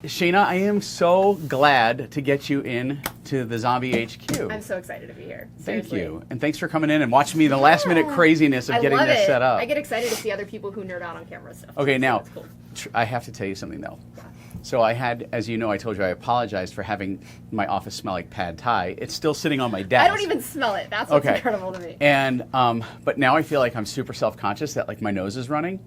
Shaina, I am so glad to get you in to the Zombie HQ. I'm so excited to be here. Thank Seriously. you. And thanks for coming in and watching me the last minute craziness of getting this set up. I get excited to see other people who nerd out on camera stuff. Okay, now, Cool. I have to tell you something though. So I had, as you know, I told you I apologized for having my office smell like pad thai. It's still sitting on my desk. I don't even smell it. That's what's incredible to me. And, but now I feel like I'm super self-conscious that like my nose is running.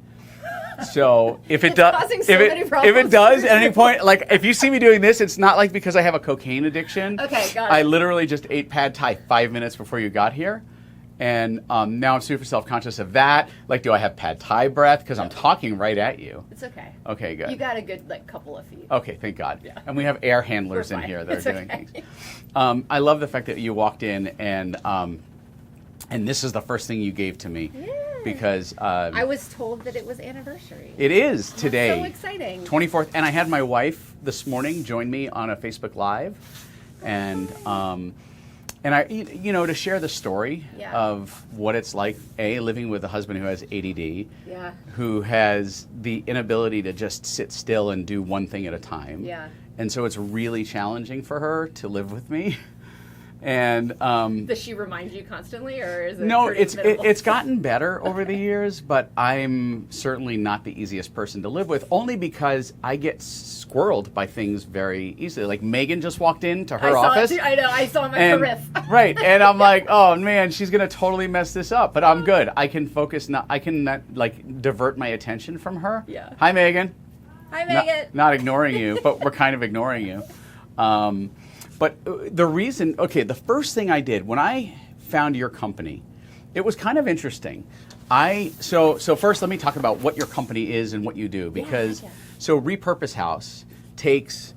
So if it does, if it does at any point, like if you see me doing this, it's not like because I have a cocaine addiction. Okay, got it. I literally just ate pad thai 5 minutes before you got here, and now I'm super self-conscious of that. Like, do I have pad thai breath? Because I'm talking right at you. It's okay. Okay, good. You got a good like couple of feet. Okay, thank God. Yeah. And we have air handlers in here that are doing things. I love the fact that you walked in and this is the first thing you gave to me. Yeah. Because I was told that it was anniversary. It is today. That's so exciting. 24th, and I had my wife this morning join me on a Facebook Live, and I, you know, to share the story of what it's like, living with a husband who has ADD, who has the inability to just sit still and do one thing at a time, and so it's really challenging for her to live with me. And does she remind you constantly, or is it no? minimal? It's gotten better over the years, but I'm certainly not the easiest person to live with. Only because I get squirreled by things very easily. Like Megan just walked into her office. I know. I saw my periph. Right, and I'm like, oh man, she's gonna totally mess this up. But I'm good. I can focus. I can like divert my attention from her. Yeah. Hi, Megan. Hi, Megan. Not ignoring you, but we're kind of ignoring you. But the reason, the first thing I did when I found your company, it was kind of interesting. So first let me talk about what your company is and what you do, because so RepurposeHouse takes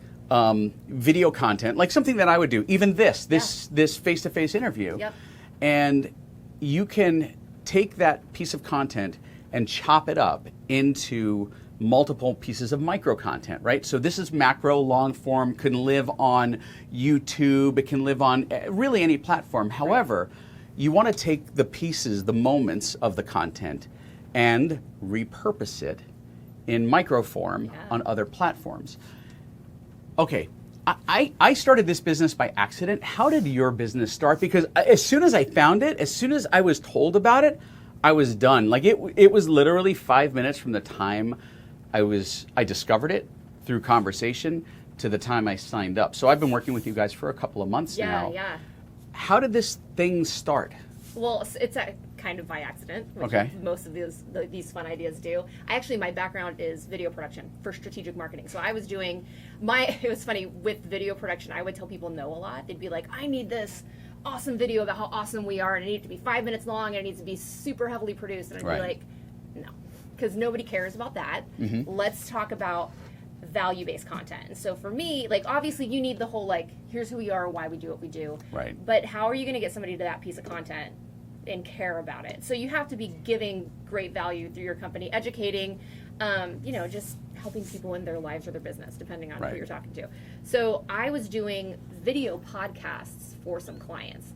video content, like something that I would do, even this face-to-face interview, and you can take that piece of content and chop it up into multiple pieces of micro content, right? So this is macro, long form, can live on YouTube, it can live on really any platform. However, you want to take the pieces, the moments of the content and repurpose it in micro form on other platforms. Okay, I started this business by accident. How did your business start? Because as soon as I found it, as soon as I was told about it, I was done. Like it was literally 5 minutes from the time I discovered it through conversation to the time I signed up. So I've been working with you guys for a couple of months now. Yeah. How did this thing start? Well, it's kind of by accident, which most of these fun ideas do. My background is video production for strategic marketing. So I was doing it was funny, with video production, I would tell people no a lot. They'd be like, I need this awesome video about how awesome we are, and it needs to be 5 minutes long, and it needs to be super heavily produced. And I'd be like, no. Because nobody cares about that. Let's talk about value-based content. And so for me, like obviously you need the whole like, here's who we are, why we do what we do. Right. But how are you going to get somebody to that piece of content and care about it? So you have to be giving great value through your company, educating, just helping people in their lives or their business, depending on who you're talking to. So I was doing video podcasts for some clients.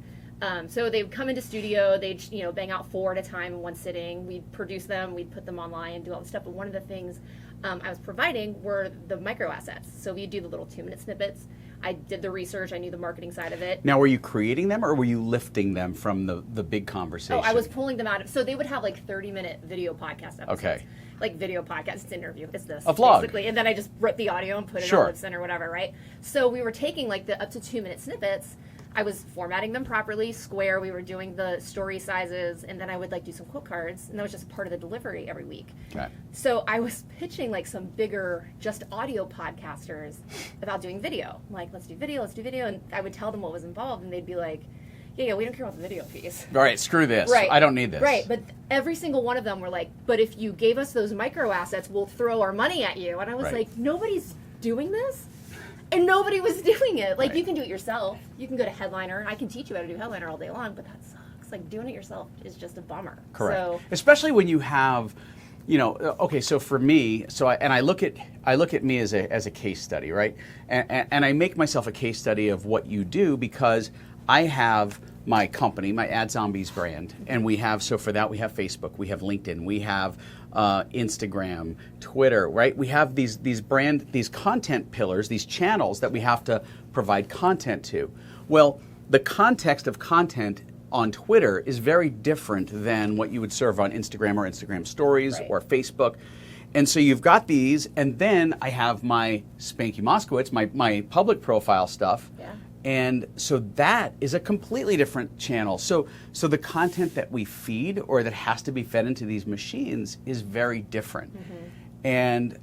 So they would come into studio, they'd bang out 4 at a time in one sitting. We'd produce them, we'd put them online and do all the stuff. But one of the things I was providing were the micro assets. So we'd do the little 2-minute snippets. I did the research, I knew the marketing side of it. Now, were you creating them or were you lifting them from the big conversation? Oh, I was pulling them out of, so they would have like 30-minute video podcast episodes. Okay. Like video podcast, it's an interview, it's this. A vlog. Basically. And then I just wrote the audio and put it on Libsyn or whatever, right? So we were taking like the up to 2-minute snippets. I was formatting them properly, square. We were doing the story sizes, and then I would like do some quote cards, and that was just part of the delivery every week. Okay. So I was pitching like some bigger, just audio podcasters about doing video. I'm like, let's do video, and I would tell them what was involved, and they'd be like, yeah, we don't care about the video piece. All right, screw this. Right. I don't need this. Right, but every single one of them were like, but if you gave us those micro assets, we'll throw our money at you. And I was like, nobody's doing this? And nobody was doing it. Like, you can do it yourself. You can go to Headliner. I can teach you how to do Headliner all day long, but that sucks. Like, doing it yourself is just a bummer. Correct. So, especially when you have, okay, so for me, I look at me as a case study, right? And I make myself a case study of what you do because I have my company, my Ad Zombies brand, and we have, so for that we have Facebook, we have LinkedIn, we have Instagram, Twitter, right? We have these content pillars, these channels that we have to provide content to. Well, the context of content on Twitter is very different than what you would serve on Instagram or Instagram Stories or Facebook. And so you've got these, and then I have my Spanky Moskowitz, my public profile stuff. Yeah. And so that is a completely different channel. So the content that we feed or that has to be fed into these machines is very different. And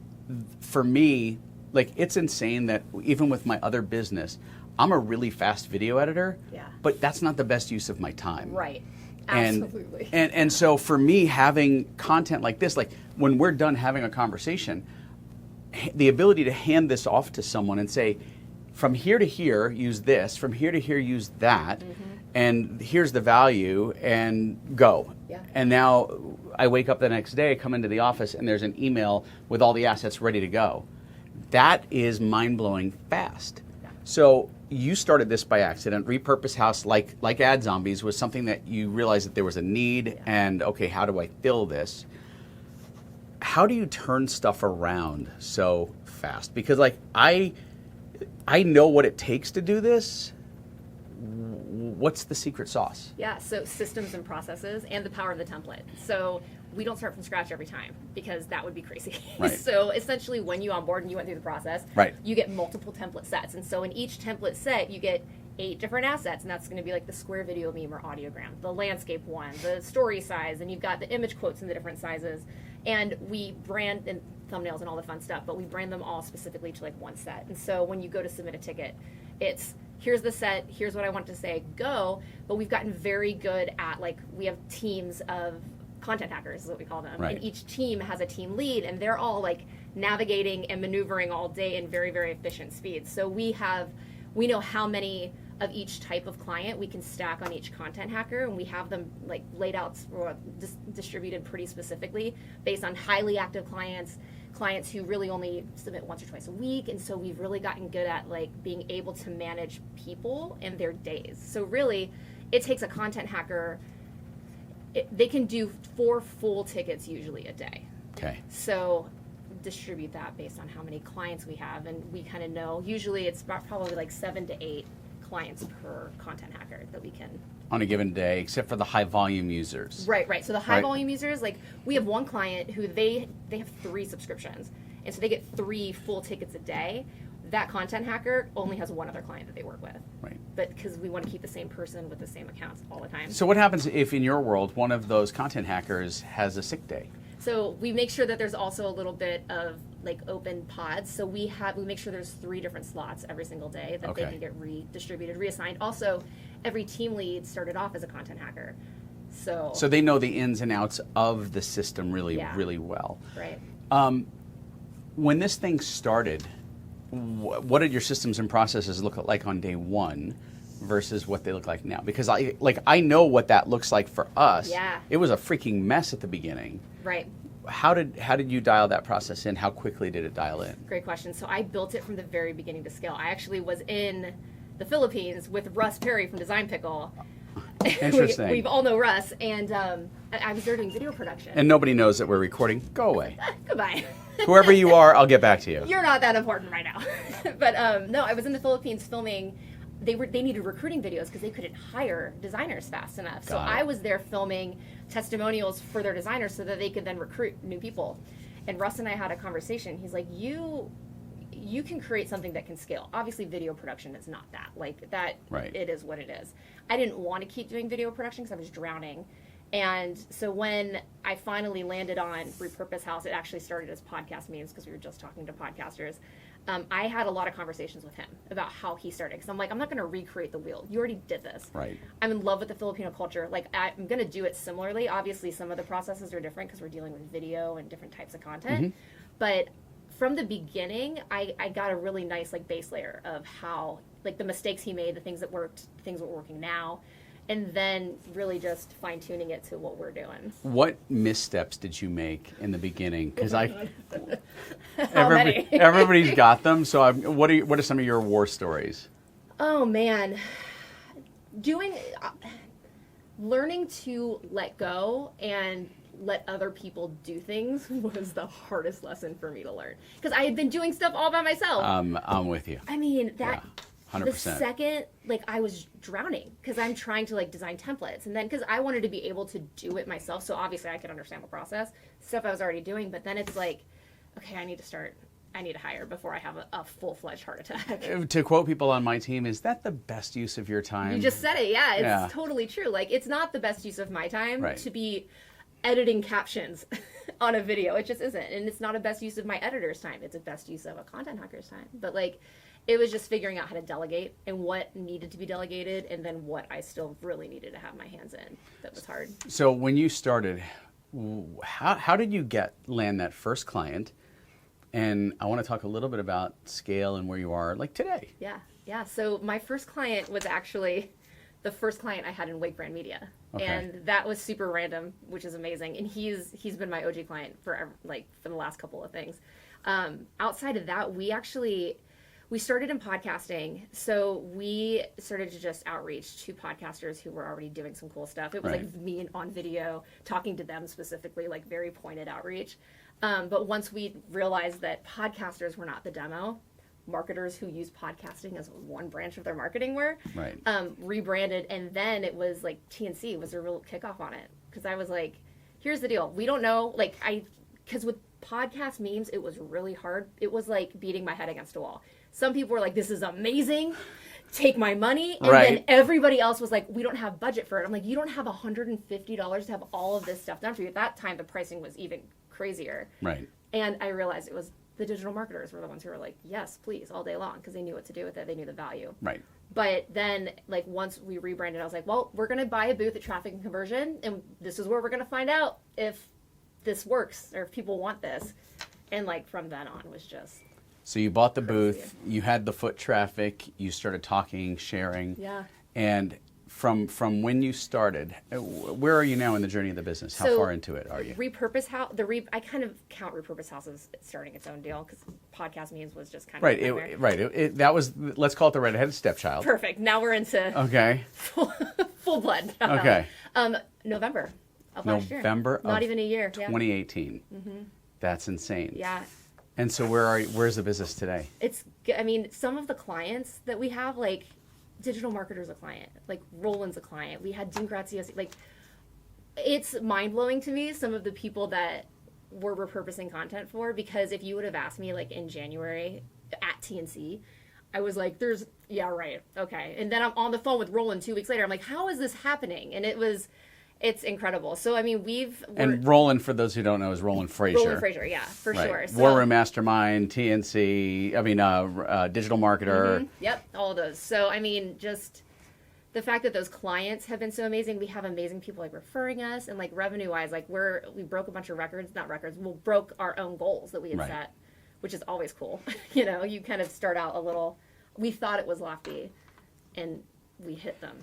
for me, like, it's insane that even with my other business, I'm a really fast video editor, but that's not the best use of my time. Right. Absolutely. And so for me, having content like this, like when we're done having a conversation, the ability to hand this off to someone and say, from here to here, use this, from here to here, use that, and here's the value, and go. Yeah. And now I wake up the next day, come into the office, and there's an email with all the assets ready to go. That is mind-blowing fast. Yeah. So you started this by accident. RepurposeHouse, like Ad Zombies, was something that you realized that there was a need, and okay, how do I fill this? How do you turn stuff around so fast? Because like I know what it takes to do this. What's the secret sauce? Yeah, so systems and processes and the power of the template. So we don't start from scratch every time because that would be crazy. Right. So essentially when you onboard and you went through the process, you get multiple template sets. And so in each template set, you get 8 different assets, and that's going to be like the square video meme or audiogram, the landscape one, the story size, and you've got the image quotes in the different sizes. And we brand and thumbnails and all the fun stuff, but we brand them all specifically to like one set. And so when you go to submit a ticket, it's here's the set, here's what I want to say, go. But we've gotten very good at, like, we have teams of content hackers is what we call them. Right. And each team has a team lead, and they're all like navigating and maneuvering all day in very, very efficient speeds. So we know how many of each type of client we can stack on each content hacker, and we have them like laid out or distributed pretty specifically based on highly active clients who really only submit once or twice a week. And so we've really gotten good at like being able to manage people and their days. So really it takes a content hacker, they can do 4 full tickets usually a day. Okay. So distribute that based on how many clients we have, and we kind of know usually it's probably like 7 to 8 clients per content hacker that we can on a given day, except for the high volume users. Right. So the high volume users, like we have one client who they have 3 subscriptions, and so they get 3 full tickets a day. That content hacker only has one other client that they work with. Right. But because we want to keep the same person with the same accounts all the time. So what happens if in your world one of those content hackers has a sick day? So we make sure that there's also a little bit of like open pods. So we make sure there's 3 different slots every single day that they can get redistributed, reassigned. Also, every team lead started off as a content hacker. So they know the ins and outs of the system really well. Right. When this thing started, what did your systems and processes look like on day 1 versus what they look like now? Because I know what that looks like for us. Yeah. It was a freaking mess at the beginning. Right. How did you dial that process in? How quickly did it dial in? Great question. So I built it from the very beginning to scale. I actually was in the Philippines with Russ Perry from Design Pickle. Interesting. We all know Russ, and I was there doing video production. And nobody knows that we're recording. Go away. Goodbye. Whoever you are, I'll get back to you. You're not that important right now. But no, I was in the Philippines filming. They needed recruiting videos because they couldn't hire designers fast enough. So I was there filming testimonials for their designers so that they could then recruit new people. And Russ and I had a conversation. He's like, you can create something that can scale. Obviously, video production is not that. Like that, It is what it is. I didn't want to keep doing video production because I was drowning. And so when I finally landed on RepurposeHouse, it actually started as podcast memes because we were just talking to podcasters. I had a lot of conversations with him about how he started. Because I'm like, I'm not going to recreate the wheel. You already did this. Right. I'm in love with the Filipino culture. Like, I'm going to do it similarly. Obviously, some of the processes are different because we're dealing with video and different types of content. But from the beginning, I got a really nice like base layer of how, like the mistakes he made, the things that worked, things that are working now. And then really just fine-tuning it to what we're doing. What missteps did you make in the beginning? Because many? Everybody's got them. So what are some of your war stories? Oh man, learning to let go and let other people do things was the hardest lesson for me to learn. Because I had been doing stuff all by myself. I'm with you. I mean, that... Yeah. 100%. The second, like, I was drowning because I'm trying to, like, design templates. And then because I wanted to be able to do it myself. So obviously I could understand the process, stuff I was already doing. But then it's like, okay, I need to hire before I have a full-fledged heart attack. To quote people on my team, is that the best use of your time? You just said it. Yeah, it's totally true. Like, it's not the best use of my time to be editing captions on a video. It just isn't. And it's not a best use of my editor's time. It's a best use of a content hacker's time. But, like, it was just figuring out how to delegate and what needed to be delegated and then what I still really needed to have my hands in. That was hard. So when you started, how did you land that first client? And I want to talk a little bit about scale and where you are, like, today. Yeah. So my first client was actually the first client I had in Wake Brand Media. Okay. And that was super random, which is amazing. And he's been my OG client for the last couple of things. Outside of that, we started in podcasting, so we started to just outreach to podcasters who were already doing some cool stuff. It was like me on video, talking to them specifically, like very pointed outreach. But once we realized that podcasters were not the demo, marketers who use podcasting as one branch of their marketing were, rebranded, and then it was like TNC was a real kickoff on it. Because I was like, here's the deal. We don't know, because with podcast memes, it was really hard. It was like beating my head against a wall. Some people were like, this is amazing, take my money. And then everybody else was like, we don't have budget for it. I'm like, you don't have $150 to have all of this stuff done for you. At that time, the pricing was even crazier. Right. And I realized it was the digital marketers were the ones who were like, yes, please, all day long, because they knew what to do with it. They knew the value. Right. But then, like, once we rebranded, I was like, well, we're going to buy a booth at Traffic and Conversion, and this is where we're going to find out if this works or if people want this. And, like, from then on was just... So you bought the booth, you had the foot traffic, you started talking, sharing. Yeah. And from when you started, where are you now in the journey of the business? How far into it are you? RepurposeHouse, I kind of count RepurposeHouse as starting its own deal because podcast memes was just kind of that was, let's call it the redheaded stepchild. Perfect. Now we're into full blood. Okay. November of last year. November Not even a year. 2018. Mm-hmm. That's insane. Yeah. And so where's the business today? Some of the clients that we have, like, Digital Marketer's a client, like, Roland's a client. We had Dean Graziosi, like, it's mind-blowing to me, some of the people that we're repurposing content for, because if you would have asked me, like, in January at TNC, I was like, okay. And then I'm on the phone with Roland 2 weeks later. I'm like, how is this happening? And it's incredible. So, I mean, And Roland, for those who don't know, is Roland Frazier. Roland Frazier, yeah, for sure. So, War Room Mastermind, TNC, Digital Marketer. Mm-hmm. Yep, all of those. So, I mean, just the fact that those clients have been so amazing. We have amazing people, like, referring us. And, like, revenue-wise, like, we broke a bunch of we broke our own goals that we had set, which is always cool. You kind of start out a little, we thought it was lofty, and we hit them.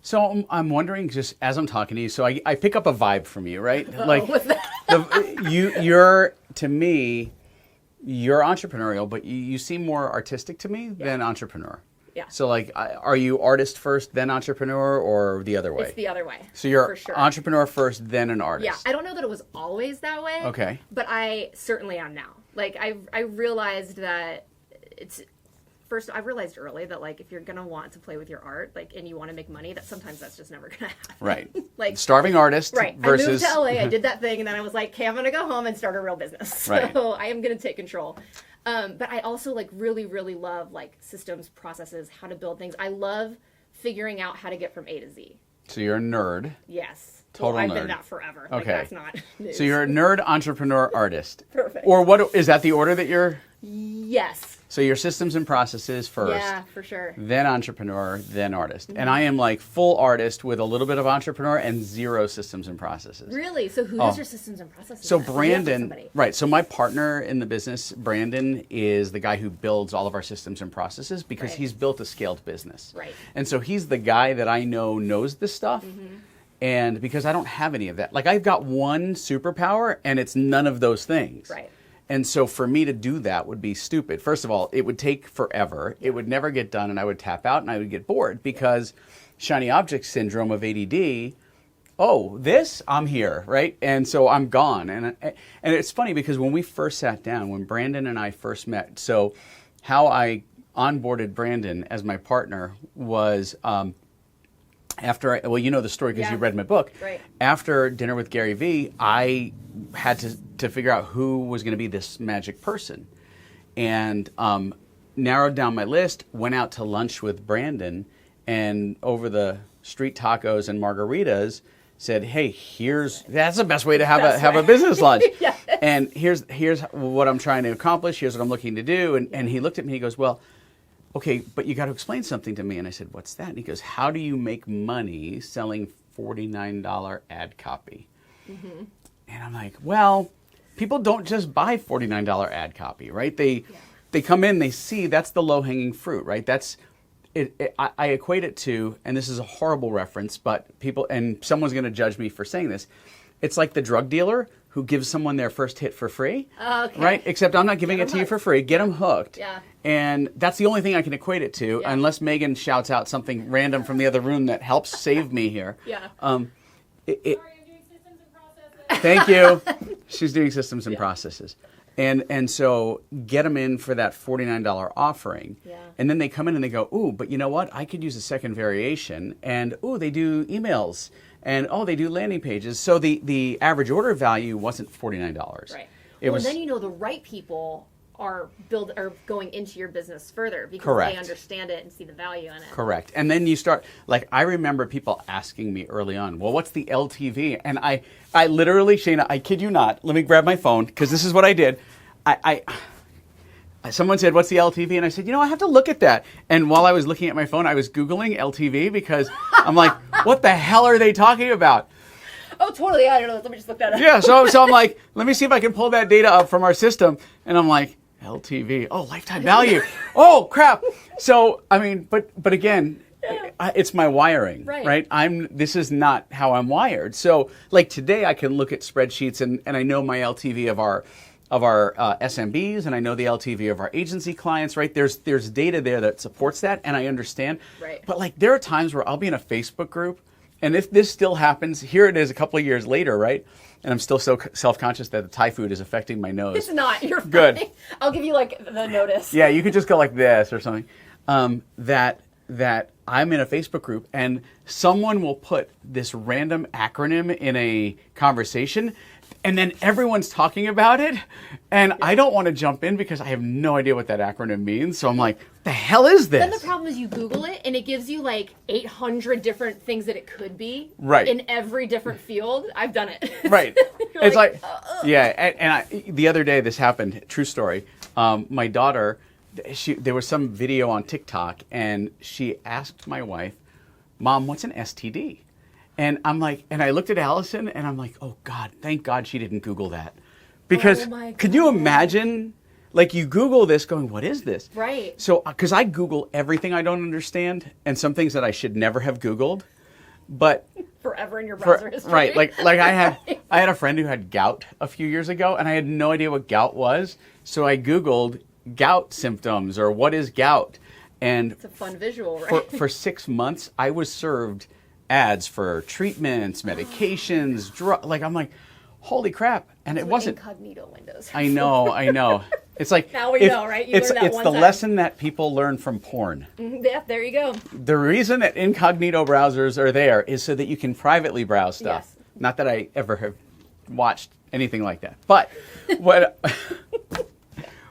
So I'm wondering, just as I'm talking to you, so I pick up a vibe from you, right? Like, what's that? you're to me, you're entrepreneurial, but you seem more artistic to me than entrepreneur. Yeah. So, like, are you artist first, then entrepreneur, or the other way? It's the other way. So you're for sure. Entrepreneur first, then an artist. Yeah, I don't know that it was always that way. Okay. But I certainly am now. Like, I realized that I realized early that, like, if you're going to want to play with your art, like, and you want to make money, that sometimes that's just never going to happen. Right. Like, starving artist versus... I moved to LA, I did that thing, and then I was like, okay, I'm going to go home and start a real business. So I am going to take control. But I also, like, really, really love, like, systems, processes, how to build things. I love figuring out how to get from A to Z. So you're a nerd. Yes. Total nerd. I've been that forever. Okay. Like, that's not news. So you're a nerd, entrepreneur, artist. Perfect. Or what is that the order that you're... Yes. So your systems and processes first. Yeah, for sure. Then entrepreneur, then artist. Mm-hmm. And I am like full artist with a little bit of entrepreneur and zero systems and processes. Really? So who does your systems and processes? So Brandon, right. So my partner in the business, Brandon, is the guy who builds all of our systems and processes because he's built a scaled business. Right. And so he's the guy that I know knows this stuff. Mm-hmm. And because I don't have any of that. Like, I've got one superpower and it's none of those things. Right. And so for me to do that would be stupid. First of all, it would take forever. It would never get done, and I would tap out and I would get bored because shiny object syndrome of ADD. Oh, this, I'm here, right? And so I'm gone. And it's funny because when we first sat down, when Brandon and I first met, so how I onboarded Brandon as my partner was after, well, you know the story because you read my book. Right. After dinner with Gary Vee, I had to figure out who was going to be this magic person. And narrowed down my list, went out to lunch with Brandon, and over the street tacos and margaritas, said, hey, that's the best way to have a business lunch. Yes. And here's what I'm trying to accomplish. Here's what I'm looking to do. And he looked at me, he goes, well, okay, but you got to explain something to me. And I said, what's that? And he goes, how do you make money selling $49 ad copy? Mm-hmm. And I'm like, well, people don't just buy $49 ad copy, right? They come in, they see that's the low-hanging fruit, right? That's I equate it to, and this is a horrible reference, but people, and someone's going to judge me for saying this, it's like the drug dealer who gives someone their first hit for free, right? Except I'm not giving it to you for free. Get them hooked. Yeah. And that's the only thing I can equate it to, unless Megan shouts out something random from the other room that helps save me here. Yeah. Sorry, I'm doing systems and processes. Thank you. She's doing systems and processes. And so get them in for that $49 offering. Yeah. And then they come in and they go, ooh, but you know what? I could use a second variation. And, ooh, they do emails. And, oh, they do landing pages. So the average order value wasn't $49. Right. And then you know the right people are going into your business further because they understand it and see the value in it. Correct. And then you start, like, I remember people asking me early on, well, what's the LTV? And I literally, Shaina, I kid you not, let me grab my phone because this is what I did. Someone said, what's the LTV? And I said, I have to look at that. And while I was looking at my phone, I was Googling LTV because I'm like, what the hell are they talking about? Oh, totally. I don't know. Let me just look that up. Yeah. So I'm like, let me see if I can pull that data up from our system. And I'm like, LTV. Oh, lifetime value. Oh, crap. So, I mean, but again, it's my wiring, right? This is not how I'm wired. So, like today, I can look at spreadsheets and I know my LTV of our SMBs, and I know the LTV of our agency clients, right? There's data there that supports that, and I understand. Right. But like there are times where I'll be in a Facebook group, and if this still happens, here it is a couple of years later, right? And I'm still so self-conscious that the Thai food is affecting my nose. It's not. You're fine. Good. I'll give you like the notice. Yeah, you could just go like this or something. That I'm in a Facebook group and someone will put this random acronym in a conversation and then everyone's talking about it and I don't want to jump in because I have no idea what that acronym means. So I'm like, the hell is this? Then the problem is you Google it and it gives you like 800 different things that it could be in every different field. I've done it. Right. It's like yeah. And the other day this happened, true story. My daughter, there was some video on TikTok and she asked my wife, Mom, what's an STD? And I'm like, and I looked at Allison and I'm like, oh God, thank God she didn't Google that. Because could you imagine, like you Google this going, what is this? Right. So, because I Google everything I don't understand and some things that I should never have Googled, but. Forever in your browser history. Right. Like I had a friend who had gout a few years ago and I had no idea what gout was. So I Googled gout symptoms or what is gout. And it's a fun visual, right? For 6 months, I was served ads for treatments, medications, like I'm like, holy crap! And it wasn't incognito windows. I know. It's like now we know, right? It's the lesson that people learn from porn. Yeah, there you go. The reason that incognito browsers are there is so that you can privately browse stuff. Yes. Not that I ever have watched anything like that, but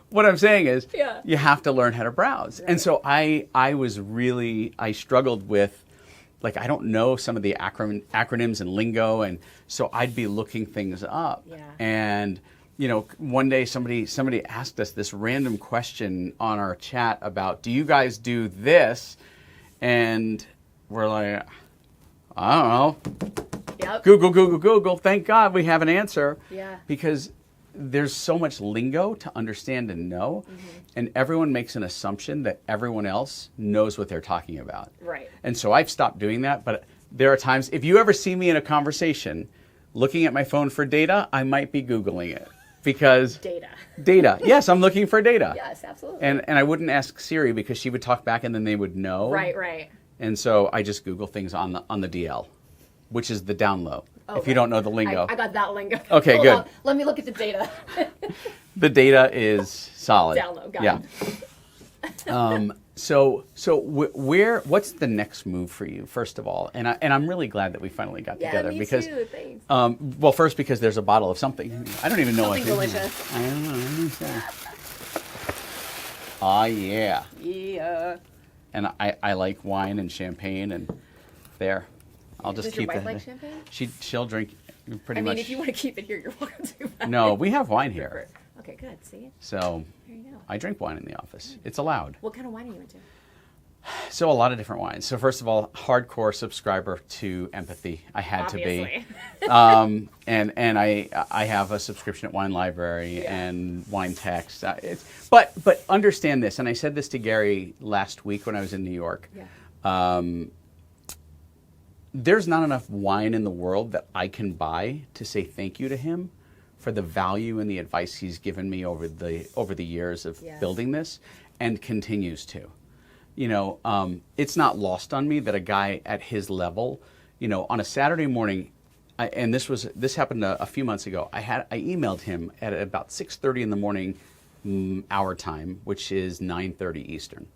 what I'm saying is, you have to learn how to browse. Right. And so I struggled with. Like, I don't know some of the acronyms and lingo, and so I'd be looking things up. Yeah. And, one day somebody asked us this random question on our chat about, do you guys do this? And we're like, I don't know. Yep. Google. Thank God we have an answer. Yeah. Because there's so much lingo to understand and know, and everyone makes an assumption that everyone else knows what they're talking about. Right. And so I've stopped doing that, but there are times, if you ever see me in a conversation looking at my phone for data, I might be Googling it. because data. Yes, I'm looking for data. Yes, absolutely. And I wouldn't ask Siri because she would talk back and then they would know. Right. And so I just Google things on the DL, which is the down low. Oh, if you don't know the lingo. I got that lingo. Okay, Hold good. on. Let me look at the data. The data is solid. Down low, got it. So what's the next move for you, first of all? And I'm really glad that we finally got together me because too, thanks. Well, first because there's a bottle of something. I don't even know Something what delicious. I don't know. Let me say. Oh yeah. Yeah. And I like wine and champagne and there. I'll just Does keep your wife it. like champagne? She'll drink pretty much. I mean, if you want to keep it here, you're welcome to. No, we have wine here. Okay, good. See? So There you go. I drink wine in the office. It's allowed. What kind of wine are you into? So a lot of different wines. So first of all, hardcore subscriber to Empathy. I had Obviously. to be. And I have a subscription at Wine Library and Wine Text. But understand this, and I said this to Gary last week when I was in New York. Yeah. There's not enough wine in the world that I can buy to say thank you to him for the value and the advice he's given me over the years of building this, and continues to. You know, it's not lost on me that a guy at his level, you know, on a Saturday morning, and this happened a few months ago. I emailed him at about 6:30 in the morning, our time, which is 9:30 Eastern.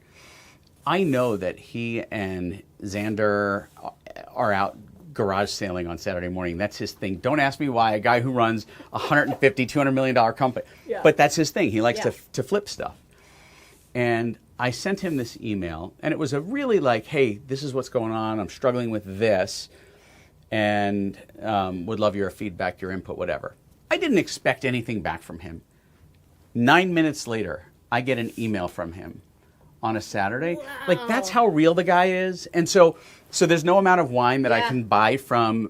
I know that he and Xander are out garage sailing on Saturday morning. That's his thing. Don't ask me why. A guy who runs $150, $200 million company, but that's his thing. He likes to flip stuff. And I sent him this email, and it was a really like, hey, this is what's going on. I'm struggling with this, and would love your feedback, your input, whatever. I didn't expect anything back from him. 9 minutes later, I get an email from him on a Saturday. Wow. Like, that's how real the guy is. And so there's no amount of wine that I can buy from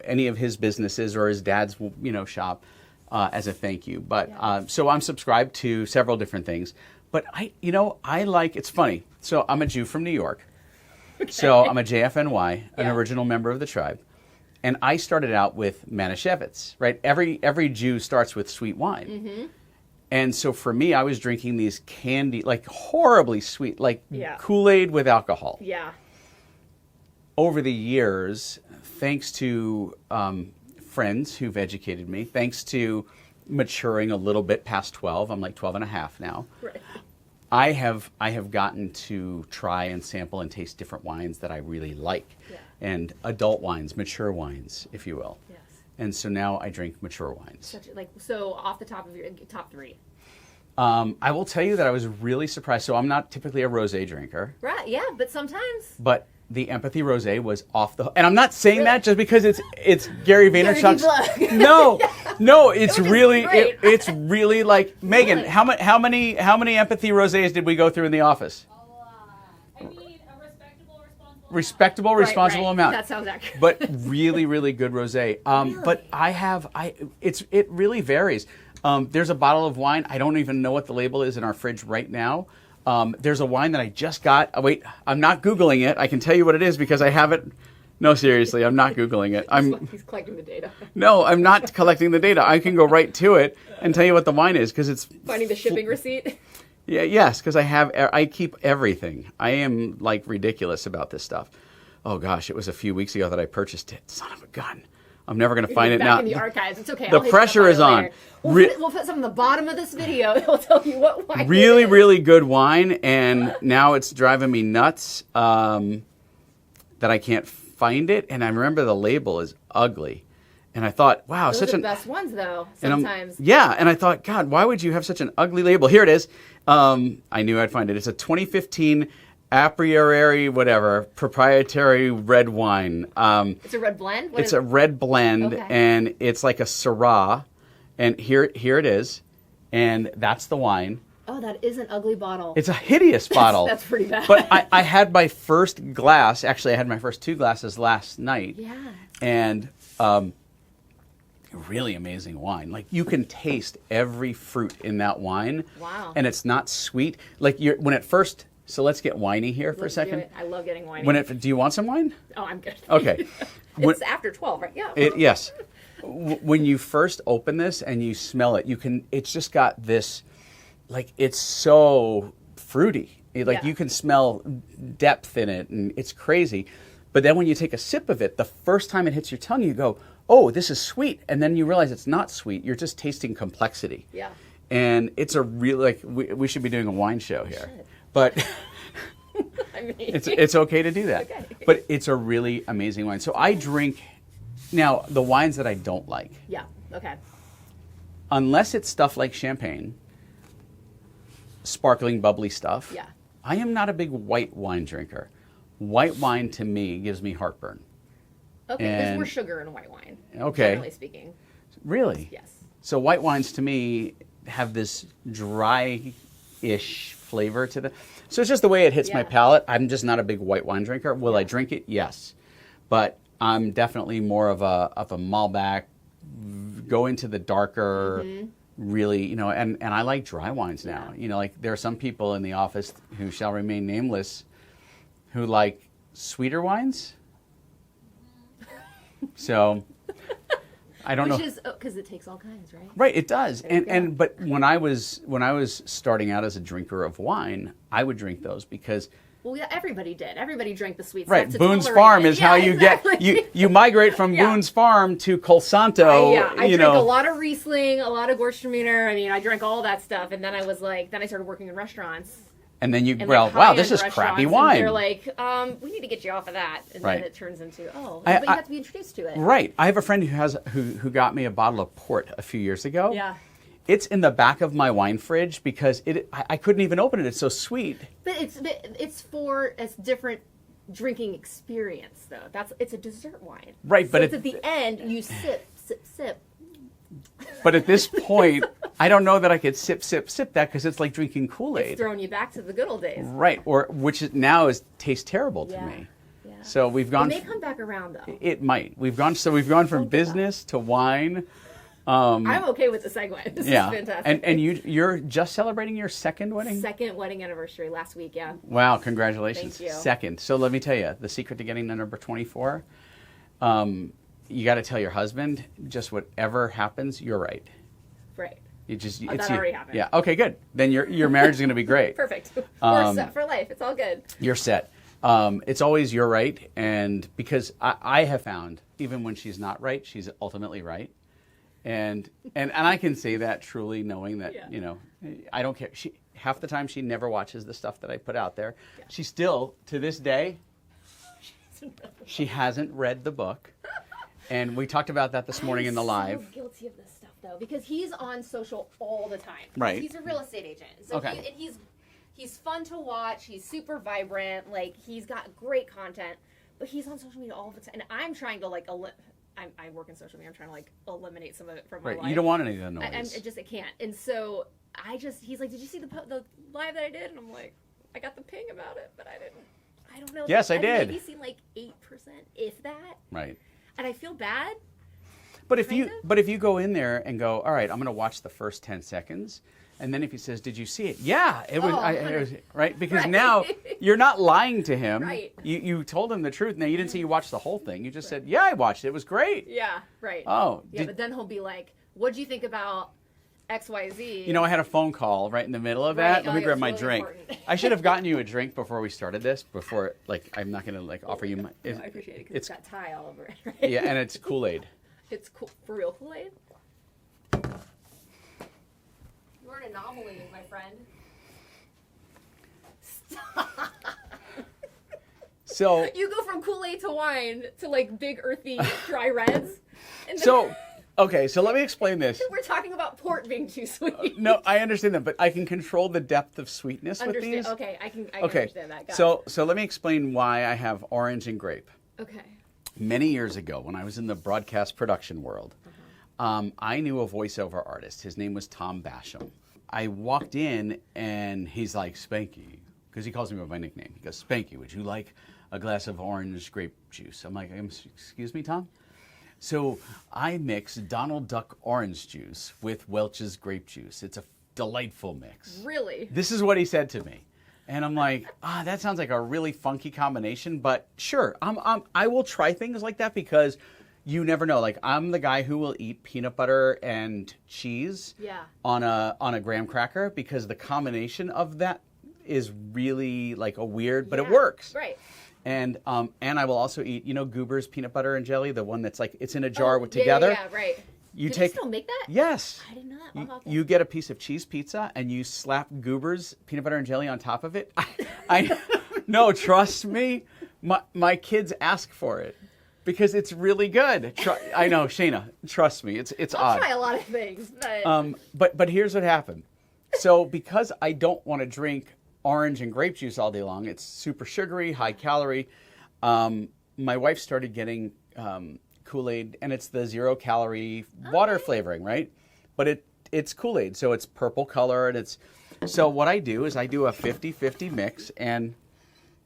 any of his businesses or his dad's, you know, shop as a thank you. But so I'm subscribed to several different things. But I like, it's funny. So I'm a Jew from New York. Okay. So I'm a JFNY, an original member of the tribe. And I started out with Manischewitz, right? Every Jew starts with sweet wine. Mm-hmm. And so for me, I was drinking these candy, like horribly sweet, like Kool-Aid with alcohol. Yeah. Over the years, thanks to friends who've educated me, thanks to maturing a little bit past 12, I'm like 12 and a half now. Right. I have gotten to try and sample and taste different wines that I really like. Yeah. And adult wines, mature wines, if you will. Yes. And so now I drink mature wines. So off the top of your top three. I will tell you that I was really surprised. So I'm not typically a rosé drinker. Right, yeah, but sometimes. But the Empathy Rosé was off the hook. And I'm not saying that just because it's Gary Vaynerchuk's. No, it's really it's really like, Megan, really? How many Empathy Rosés did we go through in the office? I mean, a respectable, responsible amount. That sounds accurate. But really, really good rosé. Really? But it really varies. There's a bottle of wine. I don't even know what the label is in our fridge right now. There's a wine that I just got. Wait, I'm not Googling it. I can tell you what it is because I have it. No, seriously, I'm not Googling it. He's collecting the data. No, I'm not collecting the data. I can go right to it and tell you what the wine is because it's finding the shipping receipt. Yeah, yes, because I keep everything. I am like ridiculous about this stuff. Oh gosh, it was a few weeks ago that I purchased it. Son of a gun. I'm never going to find it back now. In the archives. It's okay. The pressure is on. We'll put some in the bottom of this video that will tell you what wine. Really, really good wine, and now it's driving me nuts that I can't find it. And I remember the label is ugly, and I thought, wow, those are the best ones though. Sometimes. And I thought, God, why would you have such an ugly label? Here it is. I knew I'd find it. It's a 2015 a priori, whatever, proprietary red wine. It's a red blend? It's a red blend, okay. And it's like a Syrah. And here it is. And that's the wine. Oh, that is an ugly bottle. It's a hideous bottle. That's pretty bad. But I had my first glass. Actually, I had my first 2 glasses last night. Yeah. And really amazing wine. Like, you can taste every fruit in that wine. Wow. And it's not sweet. Like, when it first... So let's get winey here for a second. Do it. I love getting winey. Do you want some wine? Oh, I'm good. Okay. It's after 12, right? Yeah. Yes. when you first open this and you smell it, it's just got this, like, it's so fruity. You can smell depth in it, and it's crazy. But then when you take a sip of it, the first time it hits your tongue, you go, oh, this is sweet. And then you realize it's not sweet. You're just tasting complexity. Yeah. And it's a really, we should be doing a wine show here. But I mean, it's okay to do that. Okay. But it's a really amazing wine. So I drink, now, the wines that I don't like. Yeah, okay. Unless it's stuff like champagne, sparkling, bubbly stuff. Yeah. I am not a big white wine drinker. White wine, to me, gives me heartburn. Okay, there's more sugar in white wine. Okay. Generally speaking. Really? Yes. So white wines, to me, have this dry-ish flavor to them. So it's just the way it hits my palate. I'm just not a big white wine drinker. Will I drink it? Yes. But I'm definitely more of a Malbec, go into the darker, really, and I like dry wines now. Like there are some people in the office who shall remain nameless who like sweeter wines. So I don't know. Which is because it takes all kinds, right? Right, it does. But when I was starting out as a drinker of wine, I would drink those because well, yeah, everybody did. Everybody drank the sweet right. stuff. Boone's to Farm it. is how you get you migrate from Boone's Farm to Colsanto. I drank a lot of Riesling, a lot of Gewürztraminer. I mean, I drank all that stuff, and then I started working in restaurants. And then wow, this is crappy wine. They're like, we need to get you off of that, and then it turns into but you have to be introduced to it. Right. I have a friend who got me a bottle of port a few years ago. Yeah. It's in the back of my wine fridge because I couldn't even open it. It's so sweet. But it's for a different drinking experience, though. It's a dessert wine. Right, so but it's at the end you sip. But at this point, I don't know that I could sip that because it's like drinking Kool-Aid. It's throwing you back to the good old days. Right, tastes terrible to me. Yeah. So we've gone. It may come back around though. It might. We've gone from business to wine. I'm okay with the segue. This is fantastic. And you're just celebrating your second wedding? Second wedding anniversary last week, yeah. Wow, congratulations. Thank you. Second. So let me tell you, the secret to getting to number 24, you got to tell your husband, just whatever happens, you're right. Right. That already happened. Yeah, okay, good. Then your marriage is going to be great. Perfect. We're set for life. It's all good. You're set. It's always you're right, and because I have found, even when she's not right, she's ultimately right. And I can say that truly knowing that, I don't care. Half the time she never watches the stuff that I put out there. Yeah. She still, to this day, she hasn't read the book. And we talked about that this morning in the live. I'm so guilty of this stuff, though, because he's on social all the time. Right. He's a real estate agent. So he's fun to watch. He's super vibrant. Like, he's got great content. But he's on social media all the time. And I'm trying to, I work in social media. I'm trying to eliminate some of it from my life. You don't want any of the noise. I can't. And so he's like, did you see the live that I did? And I'm like, I got the ping about it, but I don't know. Yes, I did. Maybe seen 8%, if that. Right. And I feel bad. But if you go in there and go, all right, I'm going to watch the first 10 seconds. And then if he says, did you see it? Yeah, it was, it was right? Because now you're not lying to him. Right. You told him the truth. Now, you didn't say you watched the whole thing. You just said, yeah, I watched it. It was great. Yeah, right. Oh. Yeah, but then he'll be like, what'd you think about XYZ? I had a phone call right in the middle of that. Let me grab my drink. I should have gotten you a drink before we started this, I'm not going to offer you my... I appreciate it because it's got tie all over it, right? Yeah, and it's Kool-Aid. It's for real Kool-Aid? You're an anomaly, my friend. Stop. So you go from Kool-Aid to wine to big earthy dry reds. Okay, so let me explain this. We're talking about port being too sweet. No, I understand that, but I can control the depth of sweetness with these. Okay, I can understand that. So let me explain why I have orange and grape. Okay. Many years ago, when I was in the broadcast production world, I knew a voiceover artist. His name was Tom Basham. I walked in, and he's like, Spanky, because he calls me by my nickname. He goes, Spanky, would you like a glass of orange grape juice? I'm like, excuse me, Tom? So I mix Donald Duck orange juice with Welch's grape juice. It's a delightful mix. Really? This is what he said to me. And I'm like, that sounds like a really funky combination, but sure, I will try things like that because you never know. Like, I'm the guy who will eat peanut butter and cheese on a graham cracker because the combination of that is really like a weird, but it works. Right. And I will also eat, Goober's peanut butter and jelly, the one that's like, it's in a jar together. Yeah, right. You Do they still make that? Yes. I did not. You get a piece of cheese pizza and you slap Goober's peanut butter and jelly on top of it. No, trust me, my kids ask for it because it's really good. I know, Shaina, trust me, it's I'll odd. try a lot of things, but But here's what happened. So because I don't want to drink orange and grape juice all day long, it's super sugary, high calorie. My wife started getting Kool-Aid, and it's the 0-calorie water flavoring, right? But it's Kool-Aid, so it's purple color, and so what I do is I do a 50-50 mix, and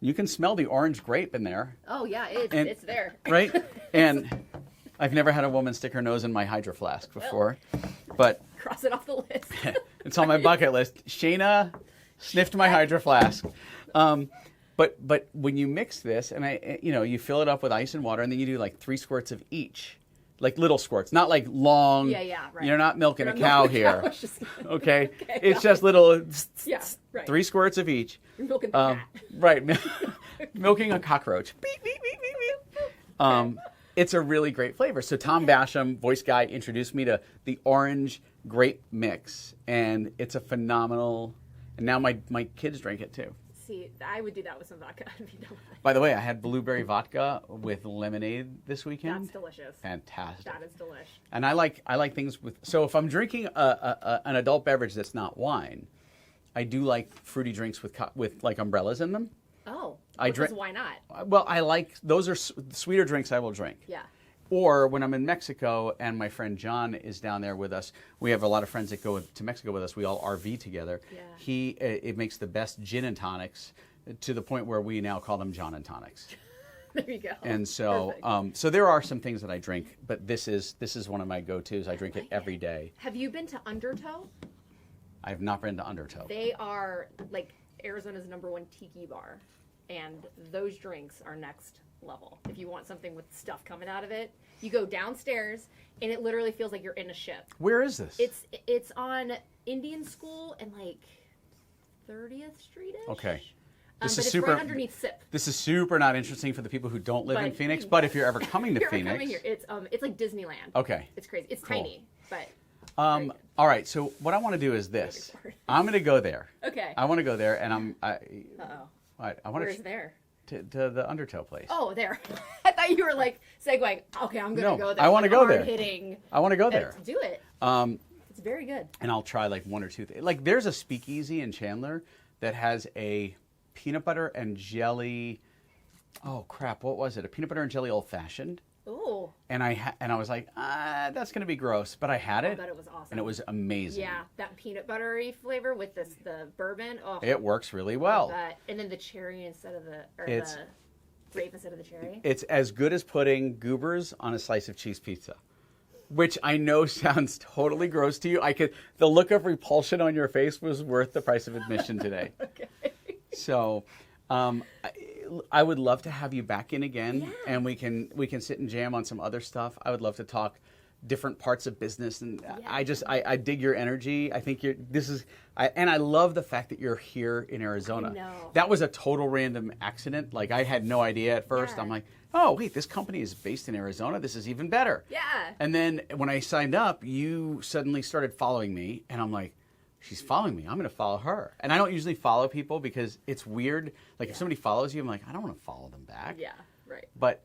you can smell the orange grape in there. Oh yeah, it's there. Right? And I've never had a woman stick her nose in my Hydro Flask before, but Cross it off the list. it's on my bucket list. Shaina sniffed my Hydro Flask. But when you mix this, and you fill it up with ice and water, and then you do like 3 squirts of each, like little squirts, not like long. Yeah, right. You're not milking a cow here. Okay, Okay, it's just little. Yeah, right. 3 squirts of each. You're milking the cat. Right, milking a cockroach. Beep, beep, beep, beep, beep. It's a really great flavor. So Tom Basham, voice guy, introduced me to the orange grape mix, and it's a phenomenal. And now my kids drink it too. See, I would do that with some vodka. I'd be done with it. By the way, I had blueberry vodka with lemonade this weekend. That's delicious. Fantastic. That is delish. And I like things with. So if I'm drinking an adult beverage that's not wine, I do like fruity drinks with like umbrellas in them. Oh, I because drink. why not? Well, I like those are sweeter drinks I will drink. Yeah. Or when I'm in Mexico and my friend John is down there with us, we have a lot of friends that go to Mexico with us. We all RV together. Yeah. It makes the best gin and tonics to the point where we now call them John and tonics. There you go. And so, so there are some things that I drink, but this is one of my go-tos. I drink it every day. Have you been to Undertow? I have not been to Undertow. They are like Arizona's #1 tiki bar, and those drinks are next level. If you want something with stuff coming out of it, you go downstairs, and it literally feels like you're in a ship. Where is this? It's on Indian School and like 30th Street-ish. Okay. But This is it's super. right underneath SIP. This is super not interesting for the people who don't live in But- Phoenix. But if you're ever coming to You're Phoenix, coming here. It's like Disneyland. Okay. It's crazy. It's Cool. tiny, but All right. So what I want to do is this. I'm going to go there. okay. I want to go there, and I want Where's to there? to the Undertow place. Oh, there. I thought you were like segueing. Okay, I'm gonna No, go there. I wanna Like, go there. hard-hitting. I want to go there. Do it. It's very good. And I'll try like 1 or 2 things. Like there's a speakeasy in Chandler that has a peanut butter and jelly. Oh crap! What was it? A peanut butter and jelly old fashioned. Ooh. And I was like, that's gonna be gross. But I had it. I bet it was awesome. And it was amazing. Yeah, that peanut buttery flavor with the bourbon. Oh, It works really well. that. And then the cherry instead of the grape instead of the cherry. It's as good as putting goobers on a slice of cheese pizza. Which I know sounds totally gross to you. The look of repulsion on your face was worth the price of admission today. Okay. So, I would love to have you back in again, and we can sit and jam on some other stuff. I would love to talk different parts of business, and I dig your energy. I think and I love the fact that you're here in Arizona. I know. That was a total random accident. Like I had no idea at first. Yeah. I'm like, oh wait, this company is based in Arizona. This is even better. Yeah. And then when I signed up, you suddenly started following me, and I'm like, she's following me. I'm going to follow her. And I don't usually follow people because it's weird. Like if somebody follows you, I'm like, I don't want to follow them back. Yeah. Right. But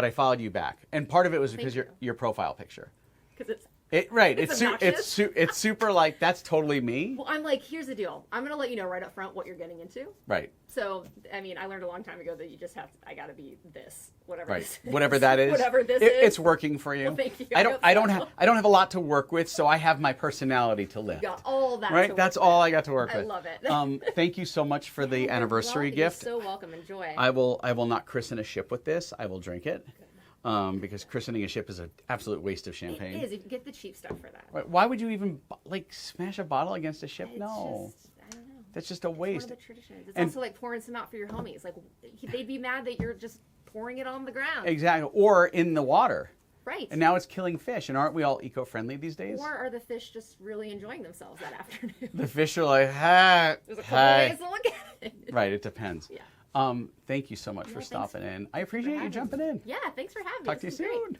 I followed you back, and part of it was because Thank you. your profile picture. Because it's. It's super like that's totally me. Well, I'm like, here's the deal. I'm going to let you know right up front what you're getting into. Right. So, I mean, I learned a long time ago that you just I got to be this, whatever Right. this is. Whatever that is. Whatever this is. It's working for you. Well, thank you. I don't hope so. have a lot to work with, so I have my personality to lift. Got all that. Right? to That's work all with. I got to work I with. love it. Thank you so much for the You're anniversary welcome. gift. You're so welcome. Enjoy. I will not christen a ship with this. I will drink it. Because christening a ship is an absolute waste of champagne. It is. You get the cheap stuff for that. Right. Why would you even smash a bottle against a ship? It's no. just, I don't know. That's just a It's waste. one of the traditions. It's And- also like pouring some out for your homies. Like they'd be mad that you're just pouring it on the ground. Exactly. Or in the water. Right. And now it's killing fish. And aren't we all eco-friendly these days? Or are the fish just really enjoying themselves that afternoon? The fish are like, hey. There's a couple ways to look at it. Right, it depends. Yeah. Thank you so much for stopping in. I appreciate you having jumping me. in. Yeah, thanks for having me. Talk to you This was great. soon.